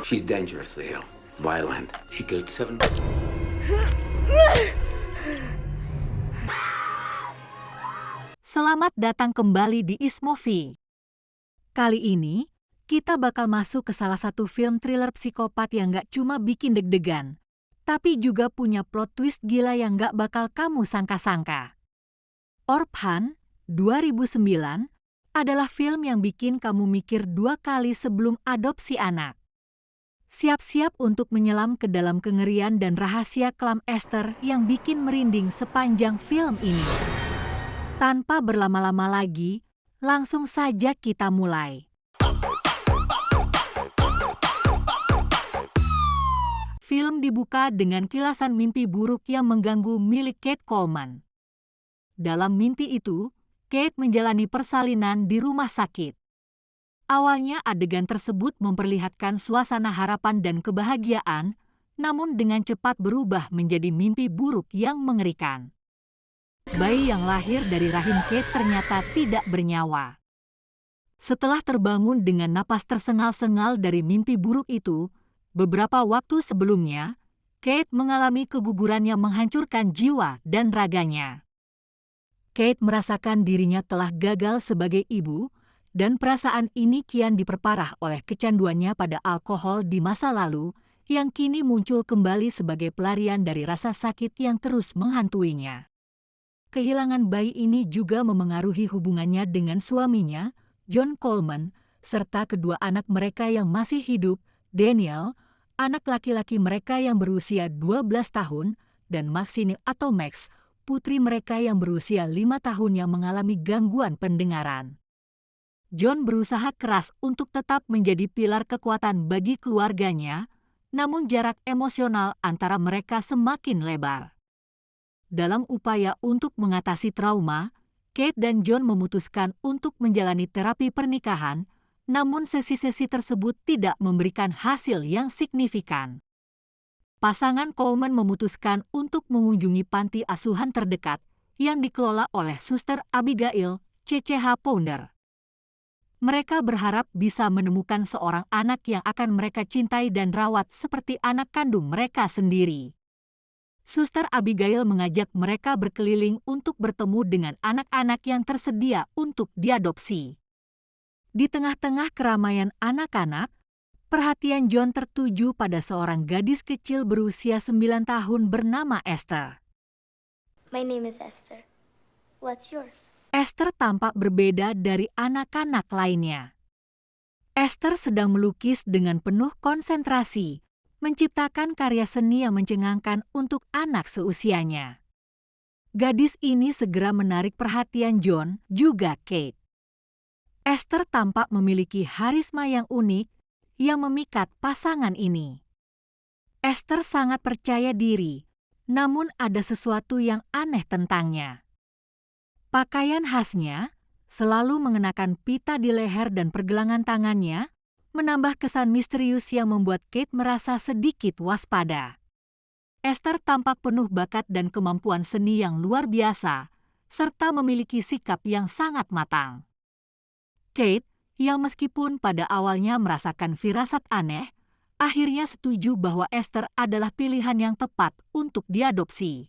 She's dangerously ill, violent. She killed 7. Selamat datang kembali di Ismovie. Kali ini, kita bakal masuk ke salah satu film thriller psikopat yang gak cuma bikin deg-degan, tapi juga punya plot twist gila yang gak bakal kamu sangka-sangka. Orphan 2009 adalah film yang bikin kamu mikir 2 kali sebelum adopsi anak. Siap-siap untuk menyelam ke dalam kengerian dan rahasia kelam Esther yang bikin merinding sepanjang film ini. Tanpa berlama-lama lagi, langsung saja kita mulai. Film dibuka dengan kilasan mimpi buruk yang mengganggu milik Kate Coleman. Dalam mimpi itu, Kate menjalani persalinan di rumah sakit. Awalnya adegan tersebut memperlihatkan suasana harapan dan kebahagiaan, namun dengan cepat berubah menjadi mimpi buruk yang mengerikan. Bayi yang lahir dari rahim Kate ternyata tidak bernyawa. Setelah terbangun dengan napas tersengal-sengal dari mimpi buruk itu, beberapa waktu sebelumnya, Kate mengalami keguguran yang menghancurkan jiwa dan raganya. Kate merasakan dirinya telah gagal sebagai ibu, dan perasaan ini kian diperparah oleh kecanduannya pada alkohol di masa lalu, yang kini muncul kembali sebagai pelarian dari rasa sakit yang terus menghantuinya. Kehilangan bayi ini juga memengaruhi hubungannya dengan suaminya, John Coleman, serta kedua anak mereka yang masih hidup, Daniel, anak laki-laki mereka yang berusia 12 tahun, dan Maxine atau Max, putri mereka yang berusia 5 tahun yang mengalami gangguan pendengaran. John berusaha keras untuk tetap menjadi pilar kekuatan bagi keluarganya, namun jarak emosional antara mereka semakin lebar. Dalam upaya untuk mengatasi trauma, Kate dan John memutuskan untuk menjalani terapi pernikahan, namun sesi-sesi tersebut tidak memberikan hasil yang signifikan. Pasangan Coleman memutuskan untuk mengunjungi panti asuhan terdekat yang dikelola oleh Suster Abigail, CCH Pounder. Mereka berharap bisa menemukan seorang anak yang akan mereka cintai dan rawat seperti anak kandung mereka sendiri. Suster Abigail mengajak mereka berkeliling untuk bertemu dengan anak-anak yang tersedia untuk diadopsi. Di tengah-tengah keramaian anak-anak, perhatian John tertuju pada seorang gadis kecil berusia 9 tahun bernama Esther. My name is Esther. What's yours? Esther tampak berbeda dari anak-anak lainnya. Esther sedang melukis dengan penuh konsentrasi, menciptakan karya seni yang mencengangkan untuk anak seusianya. Gadis ini segera menarik perhatian John, juga Kate. Esther tampak memiliki harisma yang unik yang memikat pasangan ini. Esther sangat percaya diri, namun ada sesuatu yang aneh tentangnya. Pakaian khasnya, selalu mengenakan pita di leher dan pergelangan tangannya, menambah kesan misterius yang membuat Kate merasa sedikit waspada. Esther tampak penuh bakat dan kemampuan seni yang luar biasa, serta memiliki sikap yang sangat matang. Kate, yang meskipun pada awalnya merasakan firasat aneh, akhirnya setuju bahwa Esther adalah pilihan yang tepat untuk diadopsi.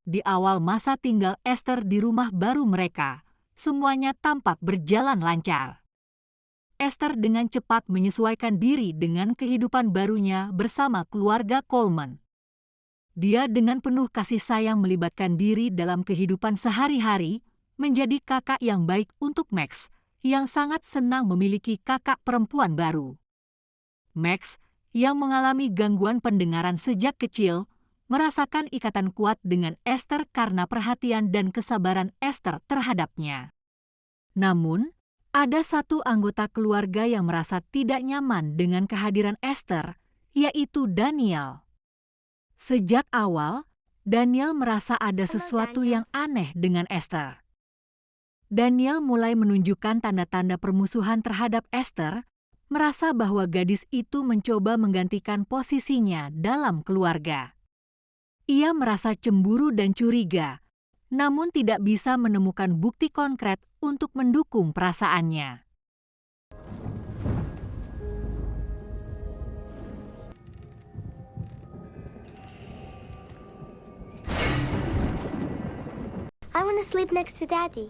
Di awal masa tinggal Esther di rumah baru mereka, semuanya tampak berjalan lancar. Esther dengan cepat menyesuaikan diri dengan kehidupan barunya bersama keluarga Coleman. Dia dengan penuh kasih sayang melibatkan diri dalam kehidupan sehari-hari, menjadi kakak yang baik untuk Max, yang sangat senang memiliki kakak perempuan baru. Max, yang mengalami gangguan pendengaran sejak kecil, merasakan ikatan kuat dengan Esther karena perhatian dan kesabaran Esther terhadapnya. Namun, ada satu anggota keluarga yang merasa tidak nyaman dengan kehadiran Esther, yaitu Daniel. Sejak awal, Daniel merasa ada sesuatu yang aneh dengan Esther. Daniel mulai menunjukkan tanda-tanda permusuhan terhadap Esther, merasa bahwa gadis itu mencoba menggantikan posisinya dalam keluarga. Ia merasa cemburu dan curiga, namun tidak bisa menemukan bukti konkret untuk mendukung perasaannya. I want to sleep next to Daddy.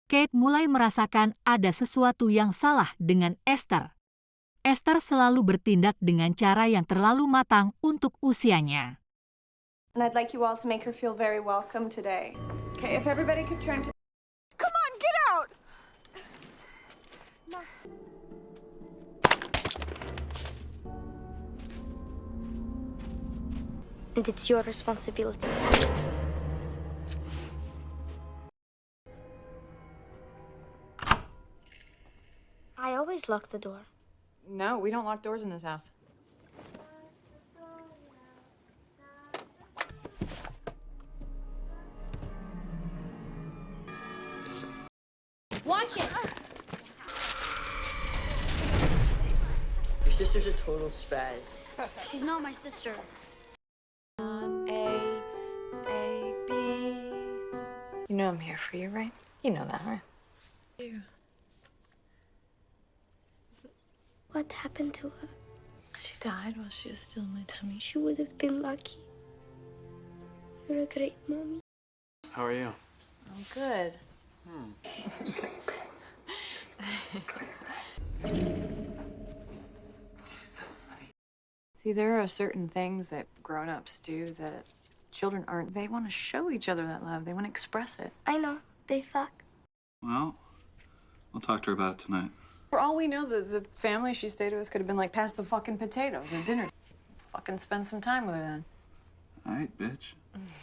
Kate mulai merasakan ada sesuatu yang salah dengan Esther. Esther selalu bertindak dengan cara yang terlalu matang untuk usianya. And I'd like you all to make her feel very welcome today. Okay, if everybody could turn to... Come on, get out! And it's your responsibility. I always lock the door. No, we don't lock doors in this house. Watch it! Your sister's a total spaz. She's not my sister. A, B. You know I'm here for you, right? You know that, right? What happened to her? She died while she was still in my tummy. She would have been lucky. You're a great mommy. How are you? Oh, good. See, there are certain things that grown-ups do that children aren't. They want to show each other that love. They want to express it. I know. They fuck. Well, we'll talk to her about it tonight. For all we know, the family she stayed with could have been like, pass the fucking potatoes at dinner. Fucking spend some time with her then. All right, bitch.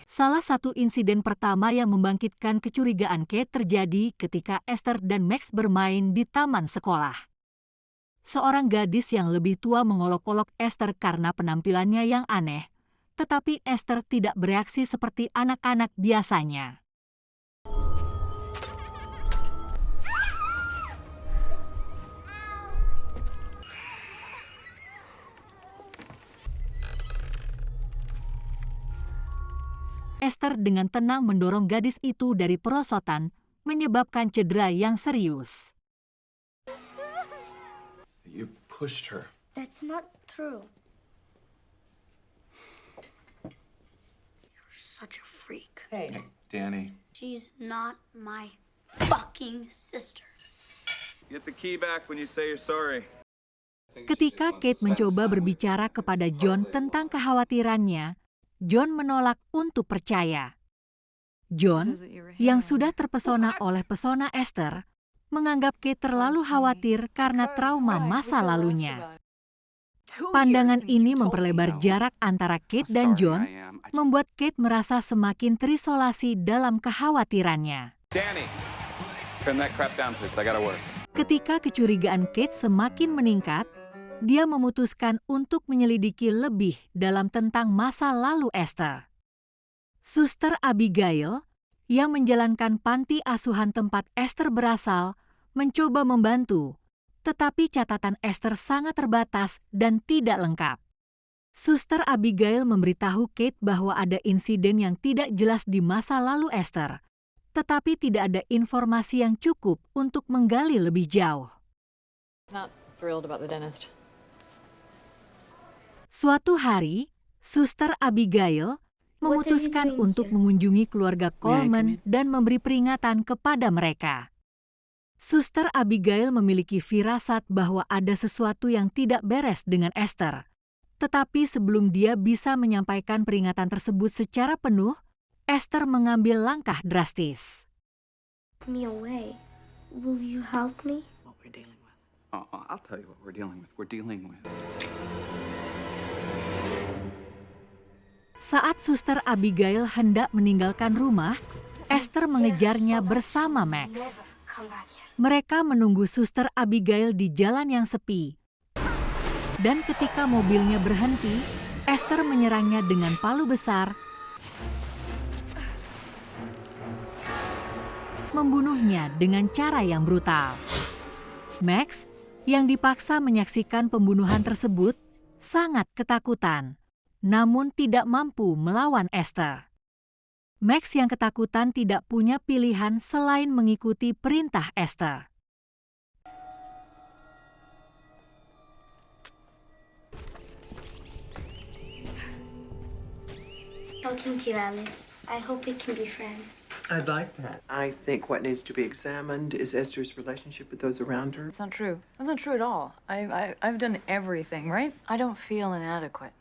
Salah satu insiden pertama yang membangkitkan kecurigaan Kate terjadi ketika Esther dan Max bermain di taman sekolah. Seorang gadis yang lebih tua mengolok-olok Esther karena penampilannya yang aneh, tetapi Esther tidak bereaksi seperti anak-anak biasanya. Esther dengan tenang mendorong gadis itu dari perosotan, menyebabkan cedera yang serius. You pushed her. That's not true. You're such a freak. Hey, Danny. She's not my fucking sister. Get the key back when you say you're sorry. Ketika Kate mencoba berbicara kepada John tentang kekhawatirannya, John menolak untuk percaya. John, yang sudah terpesona oleh pesona Esther, menganggap Kate terlalu khawatir karena trauma masa lalunya. Pandangan ini memperlebar jarak antara Kate dan John, membuat Kate merasa semakin terisolasi dalam kekhawatirannya. Danny, turn that crap down, please. I gotta work. Ketika kecurigaan Kate semakin meningkat, dia memutuskan untuk menyelidiki lebih dalam tentang masa lalu Esther. Suster Abigail, yang menjalankan panti asuhan tempat Esther berasal, mencoba membantu, tetapi catatan Esther sangat terbatas dan tidak lengkap. Suster Abigail memberitahu Kate bahwa ada insiden yang tidak jelas di masa lalu Esther, tetapi tidak ada informasi yang cukup untuk menggali lebih jauh. Not thrilled about the dentist. Suatu hari, Suster Abigail memutuskan untuk mengunjungi keluarga Coleman dan memberi peringatan kepada mereka. Suster Abigail memiliki firasat bahwa ada sesuatu yang tidak beres dengan Esther. Tetapi sebelum dia bisa menyampaikan peringatan tersebut secara penuh, Esther mengambil langkah drastis. Me away. Will you help me? What we're dealing with. I'll tell you what we're dealing with. We're dealing with. Saat Suster Abigail hendak meninggalkan rumah, Esther mengejarnya bersama Max. Come back here. Mereka menunggu Suster Abigail di jalan yang sepi. Dan ketika mobilnya berhenti, Esther menyerangnya dengan palu besar, membunuhnya dengan cara yang brutal. Max, yang dipaksa menyaksikan pembunuhan tersebut, sangat ketakutan, namun tidak mampu melawan Esther. Max yang ketakutan tidak punya pilihan selain mengikuti perintah Esther. Talking to you, Alice. I hope we can be friends. I'd like that. I think what needs to be examined is Esther's relationship with those around her. It's not true. It's not true at all. I've done everything, right? I don't feel inadequate.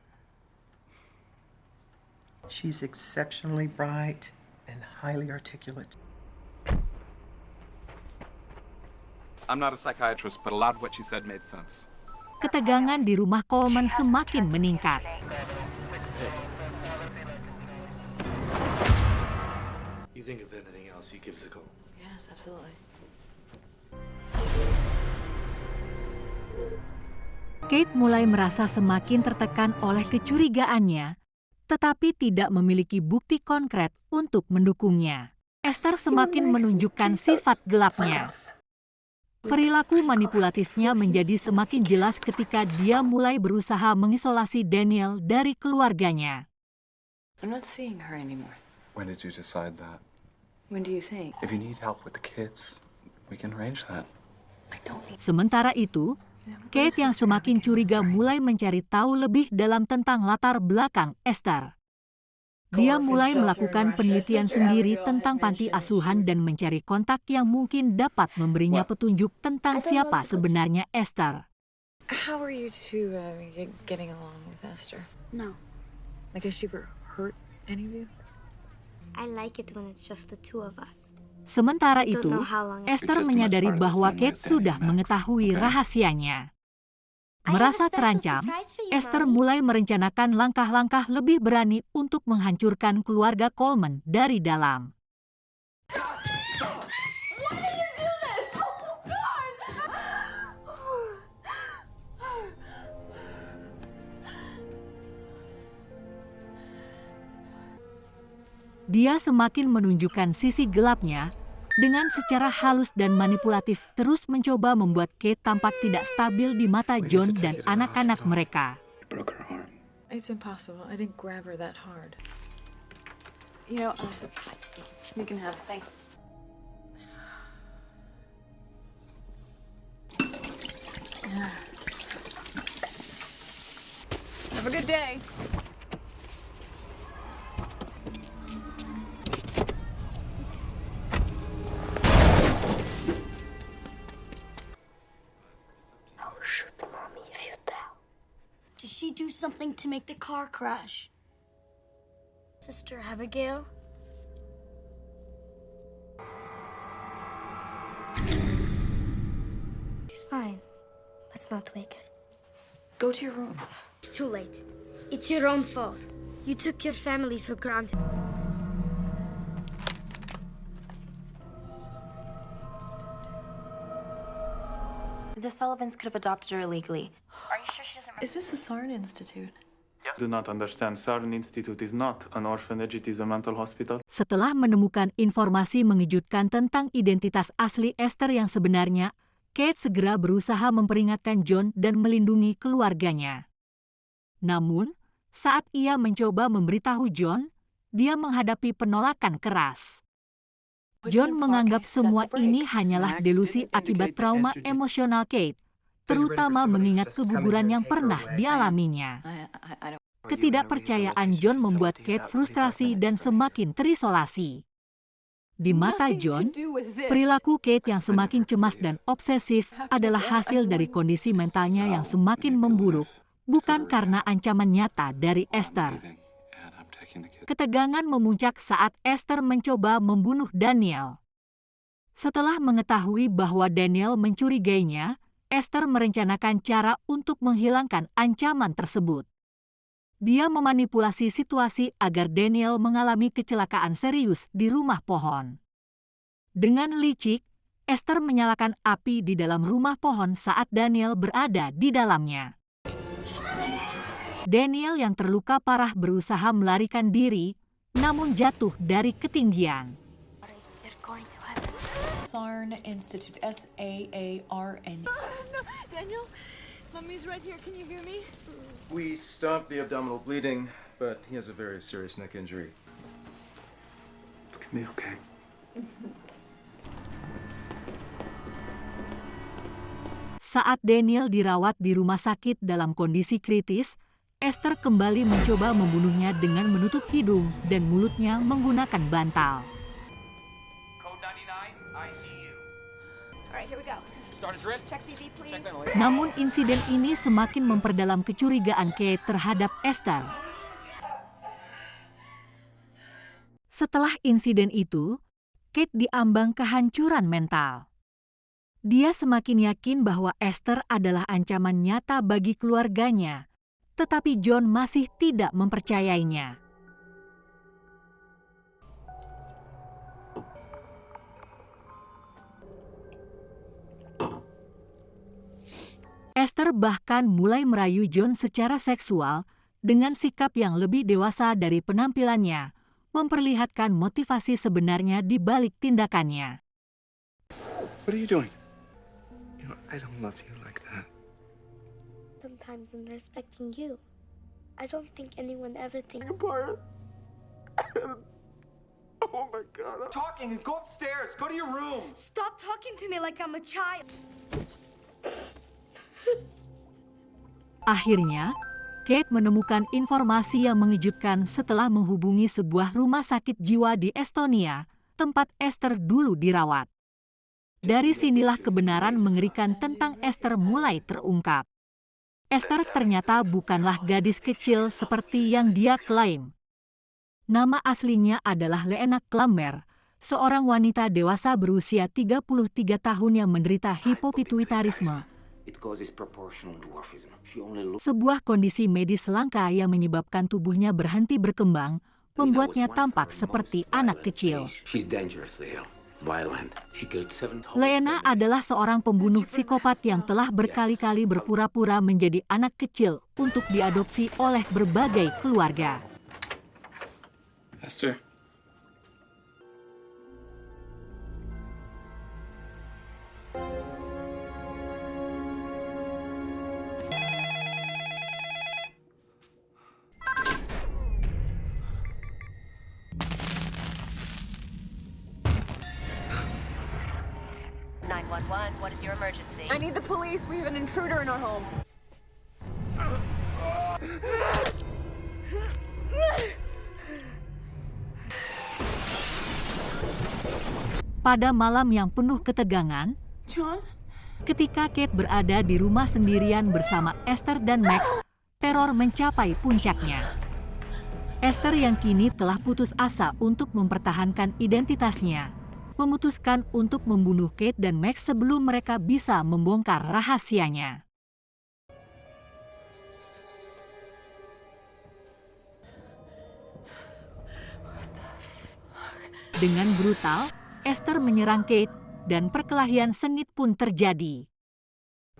She's exceptionally bright and highly articulate. I'm not a psychiatrist, but a lot of what she said made sense. Ketegangan di rumah Coleman semakin meningkat. You think of anything else, you give us a call. Yes, absolutely. Kate mulai merasa semakin tertekan oleh kecurigaannya, tetapi tidak memiliki bukti konkret untuk mendukungnya. Esther semakin menunjukkan sifat gelapnya. Perilaku manipulatifnya menjadi semakin jelas ketika dia mulai berusaha mengisolasi Daniel dari keluarganya. I'm not seeing her anymore. When did you decide that? When do you think? If you need help with the kids, we can arrange that. I don't need... Sementara itu, Kate yang semakin curiga mulai mencari tahu lebih dalam tentang latar belakang Esther. Dia mulai melakukan penelitian sendiri tentang panti asuhan dan mencari kontak yang mungkin dapat memberinya petunjuk tentang siapa sebenarnya Esther. How are you two getting along with Esther? No. Like, has she ever hurt any of you? I like it when it's just the two of us. Sementara itu, Esther menyadari bahwa Kate sudah mengetahui rahasianya. Merasa terancam, Esther mulai merencanakan langkah-langkah lebih berani untuk menghancurkan keluarga Coleman dari dalam. Dia semakin menunjukkan sisi gelapnya, dengan secara halus dan manipulatif terus mencoba membuat Kate tampak tidak stabil di mata John dan anak-anak mereka. It's impossible. I didn't grab her that hard. You know, you can have it. Thanks. Have a good day. Did she do something to make the car crash? Sister Abigail? She's fine. Let's not wake her. Go to your room. It's too late. It's your own fault. You took your family for granted. The Sullivans could have adopted her illegally. Are you sure she doesn't... Is this the Sarn Institute? Do not understand. Sarn Institute is not an orphanage, it is a mental hospital. Setelah menemukan informasi mengejutkan tentang identitas asli Esther yang sebenarnya, Kate segera berusaha memperingatkan John dan melindungi keluarganya. Namun, saat ia mencoba memberitahu John, dia menghadapi penolakan keras. John menganggap semua ini hanyalah delusi akibat trauma emosional Kate, terutama mengingat keguguran yang pernah dialaminya. Ketidakpercayaan John membuat Kate frustrasi dan semakin terisolasi. Di mata John, perilaku Kate yang semakin cemas dan obsesif adalah hasil dari kondisi mentalnya yang semakin memburuk, bukan karena ancaman nyata dari Esther. Ketegangan memuncak saat Esther mencoba membunuh Daniel. Setelah mengetahui bahwa Daniel mencurigainya, Esther merencanakan cara untuk menghilangkan ancaman tersebut. Dia memanipulasi situasi agar Daniel mengalami kecelakaan serius di rumah pohon. Dengan licik, Esther menyalakan api di dalam rumah pohon saat Daniel berada di dalamnya. Daniel yang terluka parah berusaha melarikan diri, namun jatuh dari ketinggian. Sarn Institute, S-A-A-R-N. No, Daniel, Mommy's right here. Can you hear me? We stopped the abdominal bleeding, but he has a very serious neck injury. It's gonna be okay. Saat Daniel dirawat di rumah sakit dalam kondisi kritis, Esther kembali mencoba membunuhnya dengan menutup hidung dan mulutnya menggunakan bantal. Code 99, I see you. All right, here we go. Start a drip. Check TV, please. Namun insiden ini semakin memperdalam kecurigaan Kate terhadap Esther. Setelah insiden itu, Kate diambang kehancuran mental. Dia semakin yakin bahwa Esther adalah ancaman nyata bagi keluarganya, tetapi John masih tidak mempercayainya. Esther bahkan mulai merayu John secara seksual dengan sikap yang lebih dewasa dari penampilannya, memperlihatkan motivasi sebenarnya di balik tindakannya. What are you doing? You know, I don't love you like that. Sometimes I'm respecting you. I don't think anyone ever thinks. Apart. Oh my God. I'm Talking and go upstairs. Go to your room. Stop talking to me like I'm a child. Akhirnya, Kate menemukan informasi yang mengejutkan setelah menghubungi sebuah rumah sakit jiwa di Estonia, tempat Esther dulu dirawat. Dari sinilah kebenaran mengerikan tentang Esther mulai terungkap. Esther ternyata bukanlah gadis kecil seperti yang dia klaim. Nama aslinya adalah Lena Klammer, seorang wanita dewasa berusia 33 tahun yang menderita hipopituitarisme, sebuah kondisi medis langka yang menyebabkan tubuhnya berhenti berkembang, membuatnya tampak seperti anak kecil. Lena adalah seorang pembunuh psikopat yang telah berkali-kali berpura-pura menjadi anak kecil untuk diadopsi oleh berbagai keluarga. Esther. What is your emergency? I need the police. We have an intruder in our home. Pada malam yang penuh ketegangan, John? ketika Kate berada di rumah sendirian bersama Esther dan Max, teror mencapai puncaknya. Esther yang kini telah putus asa untuk mempertahankan identitasnya, memutuskan untuk membunuh Kate dan Max sebelum mereka bisa membongkar rahasianya. Dengan brutal, Esther menyerang Kate dan perkelahian sengit pun terjadi.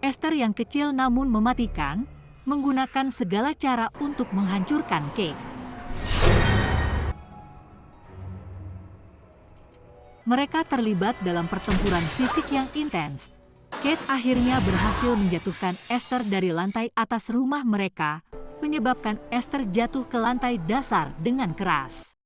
Esther yang kecil namun mematikan, menggunakan segala cara untuk menghancurkan Kate. Mereka terlibat dalam pertempuran fisik yang intens. Kate akhirnya berhasil menjatuhkan Esther dari lantai atas rumah mereka, menyebabkan Esther jatuh ke lantai dasar dengan keras.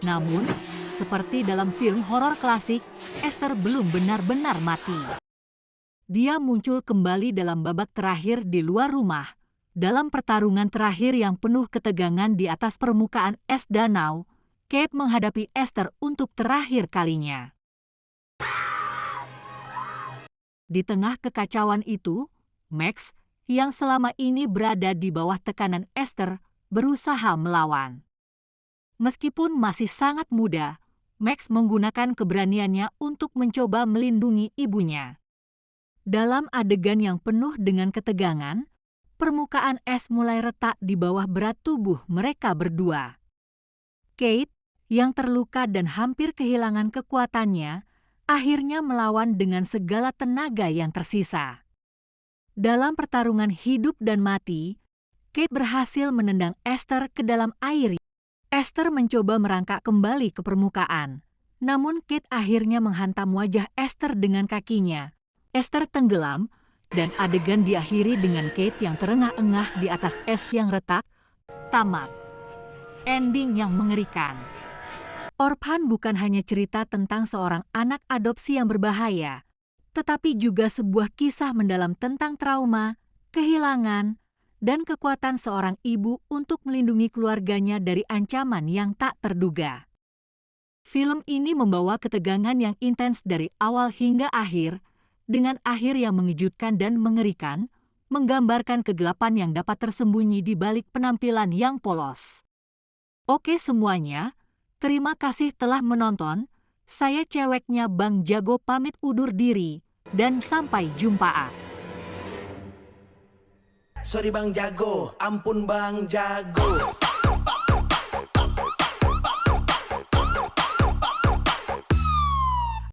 Namun, seperti dalam film horor klasik, Esther belum benar-benar mati. Dia muncul kembali dalam babak terakhir di luar rumah, dalam pertarungan terakhir yang penuh ketegangan di atas permukaan es danau. Kate menghadapi Esther untuk terakhir kalinya. Di tengah kekacauan itu, Max, yang selama ini berada di bawah tekanan Esther, berusaha melawan. Meskipun masih sangat muda, Max menggunakan keberaniannya untuk mencoba melindungi ibunya. Dalam adegan yang penuh dengan ketegangan, permukaan es mulai retak di bawah berat tubuh mereka berdua. Kate, yang terluka dan hampir kehilangan kekuatannya, akhirnya melawan dengan segala tenaga yang tersisa. Dalam pertarungan hidup dan mati, Kate berhasil menendang Esther ke dalam air. Esther mencoba merangkak kembali ke permukaan, namun Kate akhirnya menghantam wajah Esther dengan kakinya. Esther tenggelam, dan adegan diakhiri dengan Kate yang terengah-engah di atas es yang retak. Tamat. Ending yang mengerikan. Orphan bukan hanya cerita tentang seorang anak adopsi yang berbahaya, tetapi juga sebuah kisah mendalam tentang trauma, kehilangan, dan kekuatan seorang ibu untuk melindungi keluarganya dari ancaman yang tak terduga. Film ini membawa ketegangan yang intens dari awal hingga akhir, dengan akhir yang mengejutkan dan mengerikan, menggambarkan kegelapan yang dapat tersembunyi di balik penampilan yang polos. Oke semuanya, terima kasih telah menonton. Saya ceweknya Bang Jago pamit undur diri, dan sampai jumpa. Sorry Bang Jago, ampun Bang Jago.